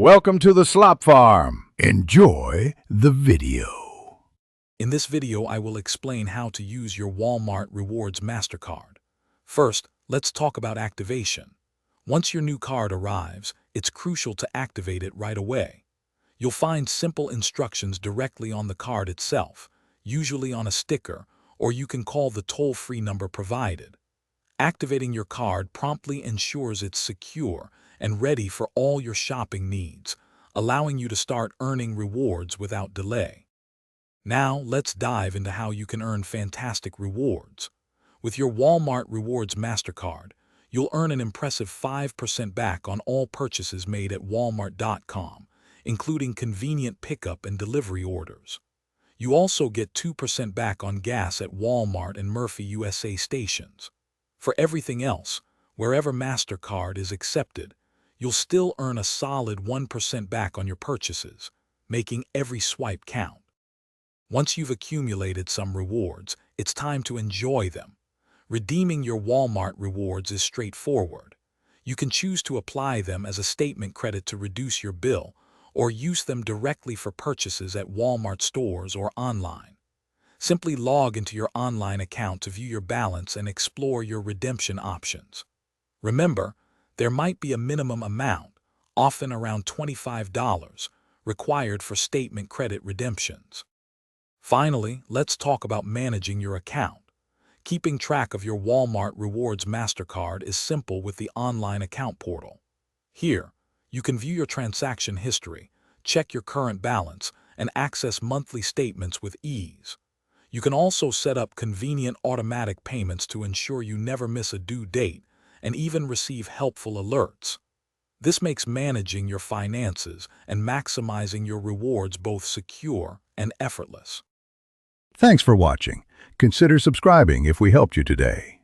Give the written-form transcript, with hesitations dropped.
Welcome to the Slop Farm. Enjoy the video. In this video, I will explain how to use your Walmart Rewards Mastercard. First, let's talk about activation. Once your new card arrives, it's crucial to activate it right away. You'll find simple instructions directly on the card itself, usually on a sticker, or you can call the toll-free number provided. Activating your card promptly ensures it's secure and ready for all your shopping needs, allowing you to start earning rewards without delay. Now, let's dive into how you can earn fantastic rewards. With your Walmart Rewards Mastercard, you'll earn an impressive 5% back on all purchases made at walmart.com, including convenient pickup and delivery orders. You also get 2% back on gas at Walmart and Murphy USA stations. For everything else, wherever Mastercard is accepted, you'll still earn a solid 1% back on your purchases, making every swipe count. Once you've accumulated some rewards, it's time to enjoy them. Redeeming your Walmart rewards is straightforward. You can choose to apply them as a statement credit to reduce your bill, or use them directly for purchases at Walmart stores or online. Simply log into your online account to view your balance and explore your redemption options. Remember, there might be a minimum amount, often around $25, required for statement credit redemptions. Finally, let's talk about managing your account. Keeping track of your Walmart Rewards Mastercard is simple with the online account portal. Here, you can view your transaction history, check your current balance, and access monthly statements with ease. You can also set up convenient automatic payments to ensure you never miss a due date and even receive helpful alerts. This makes managing your finances and maximizing your rewards both secure and effortless. Thanks for watching. Consider subscribing if we helped you today.